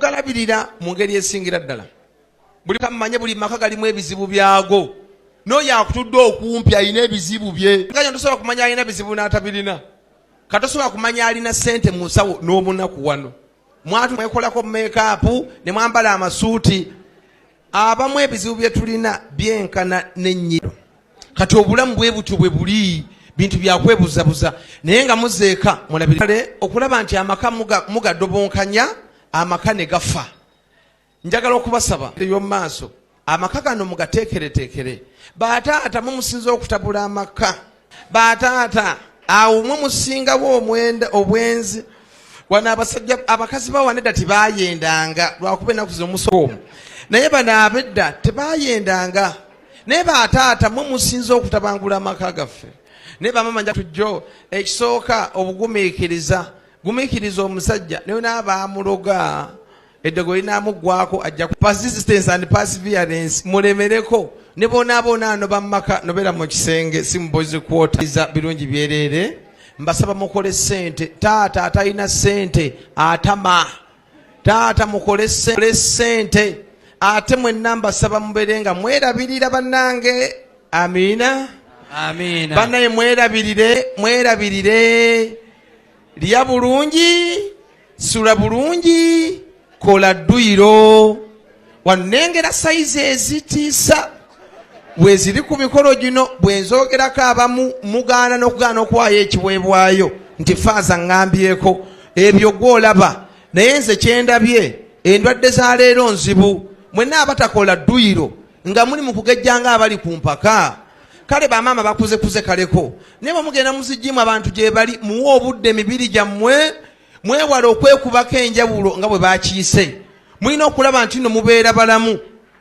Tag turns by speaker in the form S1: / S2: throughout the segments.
S1: tugalabirira mu ngeri esingira ddala. Buli kamanye buli maka galimu ebizibu byago. N'oyo akutudde okumpi alina ebizibu bye. Nga tosobola kumanya alina bizibu n'atabirina. Katosobola kumanya alina ssente mu nsawo n'omunaku wano. Mwatu mwekolako make-up ne mwambala amasuuti. Abamu ebizibu bye tulina byenkana n'ennyiro. Kati obulamu bwe butyo bwe buli bintu byakwebuzabuza. Naye nga muzeeka mulabire okulaba nti amaka mugadobonkanya amaka ne gafa. Njagala okubasaba eyo maaso amaka gano mugateekereteekere. Bataata mumusinza okutabula amaka. Bataata awo mumusingawo obwenzi. Wana abasajja abakazi bawanedda tebayendanga lwakuba ennaku z'omusomo. Naye bano abedda tebayendanga. Naye bataata mumusinza okutabangula amaka gaffe. Naye bamama nja tujjo ekisooka obugumiikiriza. Gumiikiriza omusajja naye n'abaamuloga eddogo linaamuggwako ajja ku persistence and perseverance mulemereko ne bonaabona ano bamaka nobeera mu kisenge si mubozi kwotaiza birungi byereere. Mbasaba mukole ssente. Taata atalina ssente atama. Taata mukole ssente. Ate mwenna mbasaba mubeere nga mwerabirira bannange. Amiina.
S2: Amiina.
S1: Bannaye mwerabirire. Lya bulungi, sula bulungi, kola dduyiro. Wannengera sayizi ezitiisa bweziri ku mikolo gino bwenzoogerako abamu mugaana n'okugaana okuwaayo ekiweebwayo nti faaza ŋŋambyeko ebyo gw'olaba. Naye nze kyendabye endwadde za leero nzibu. Mwenna abatakola dduyiro nga muli mu kugejjanga abali ku mpaka. Kale bamaama bakuze kaleko. Naye bwe mugenda muzigimu abantu gye bali muwe obudde emibiri gyammwe mwewala okwekubako enjawulo nga bwe bakiise. Mulina okulaba nti nno mubeera balamu.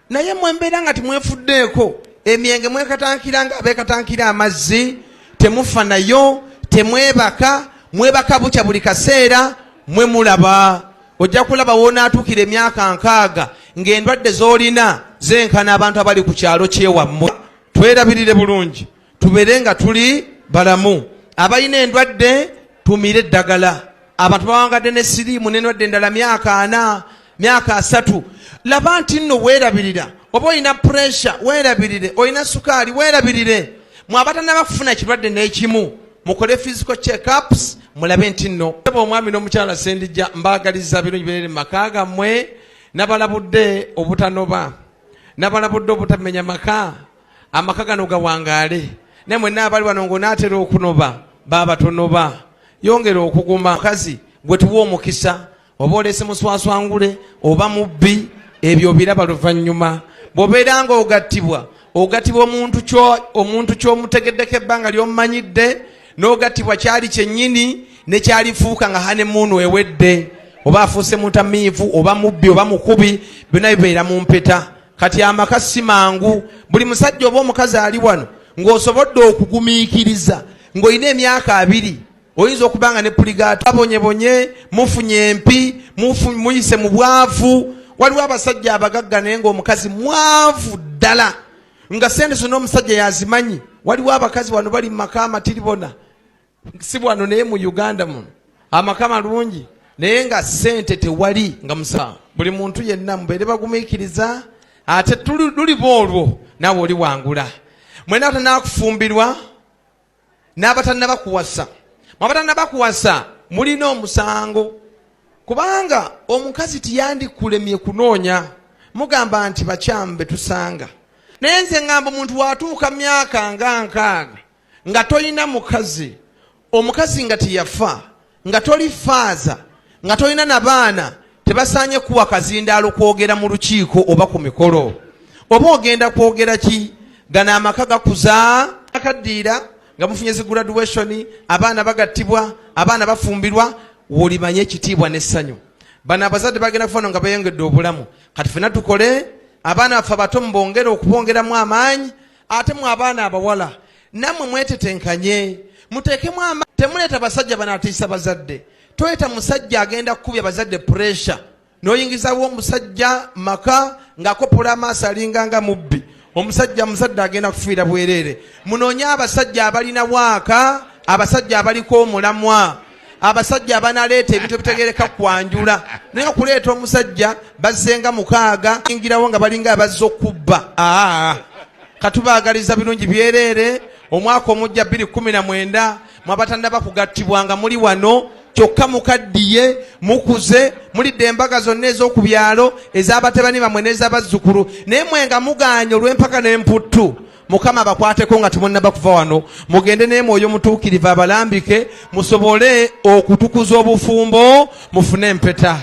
S1: Naye mwembeera nga timwefuddeeko. Emyenge mwekatankira nga abeekatankira amazzi. Temufa nayo. Temwebaka. Mwebaka bukya buli kaseera. Mwe mulaba. Ojja kulaba woonaatuukira emyaka 6 ng'endwadde z'olina zenkana abantu abali ku kyalo kyewammwe. Twerabirire bulungi. Tubeere nga tuli balamu. Abalina endwadde tumire eddagala. Abantu bawangadde ne siriimu n'endwadde endala myaka 4, myaka 3. Laba nti nno weerabirira. Oba olina pressure weerabirire. Olina sukaali weerabirire. Mwabatana bakufuna ekirwadde n'ekimu. Mukole physical check-ups. Mulabe nti nno. Omwami n'omukyala Sendijja mbaagaliza birungi bibeere mu maka gammwe. Nabalabudde obutanoba. Nabalabudde obutamenya maka. Amaka gano gawangaale. Ne mwenna abali wano ng'onaatera okunoba baba tonoba. Yongera okuguma mukazi gwe tuwa omukisa. Oba oleese muswaswangule oba mubbi ebyo biraba luvannyuma. Bw'obeera nga ogattibwa omuntu ky'omutegeddeko ebbanga ly'omumanyidde n'ogattibwa kyali kyennyini ne kyalifuuka nga hanemuunu ewedde. Oba afuuse mutamiivu oba mubbi oba mukubi byonna bibeera mu mpeta. Kati amaka si mangu. Buli musajja oba omukazi ali wano ng'osobodde okugumiikiriza ng'olina emyaka 2 oyinza okubanga ne puligaata abonyebonye mufunye empi muyise mu bwavu. Waliwo abasajja abagagga naye ng'omukazi mwavu ddala nga sente zonna omusajja yazimanyi. Waliwo abakazi wano bali mu maka amatiribona si bwano naye mu Uganda muno amaka malungi naye nga sente tewali nga musa. Buli muntu yenna mubeere bagumiikiriza. Ate tuliba olwo naawe oli wangula. Mwena abatanakufumbirwa n'abatanabakuwasa. Abatanabakuwasa mulina omusango. Kubanga omukazi tiyandikulemye kunoonya. Mugamba nti bakyambe tusanga. Naye nze ngamba omuntu watuuka myaka nga 6 nga tolina mukazi. Omukazi nga tiyafa. Nga toli faaza. Nga tolina n'abaana. Tebasaanye kuwa kazindaalo kwogera mu lukiiko oba ku mikolo. Oba ogenda kwogera ki? Gana amaka gakuza akaddiira nga mufunye zi graduation, abaana bagattibwa, abaana bafumbirwa, wolimanye ekitiibwa n'essanyu. Bano abazadde bagenda kufuna nga bayongedde obulamu. Kati ffenna tukole abaana baffe abato mubongere okubongeramu amaanyi. Ate mu abaana abawala nammwe mwetetenkanye muteekemu amaanyi. Temuleeta basajja banaatiisa bazadde. Toyeta musajja agenda kukubya bazadde pressure. Noyingizawo omusajja maka ng'akopola amaaso alinganga mubbi. Omusajja muzadde agenda kufiira bwereere. Munoonye abasajja abalina waaka, abasajja abaliko omulamwa, abasajja abanaleeta ebintu ebitegereka kwanjula naye okuleeta omusajja bazzenga 6 ingirawo nga balinga abazza okubba. Katubaagaliza birungi byereere. Omwaka omujja 2019 mwabatandaba kugattibwanga muli wano kyokka mukaddiye mukuze mulidde embaga zonna ez'okubyalo ez'abatabani bamwe n'ez'abazzukulu naye mwenga muganya olw'empaka n'emputtu. Mukama bakwateko nga temunnaba kuva wano mugende naye Mwoyo Mutuukirivu abalambike musobole okutukuza obufumbo mufune empeta.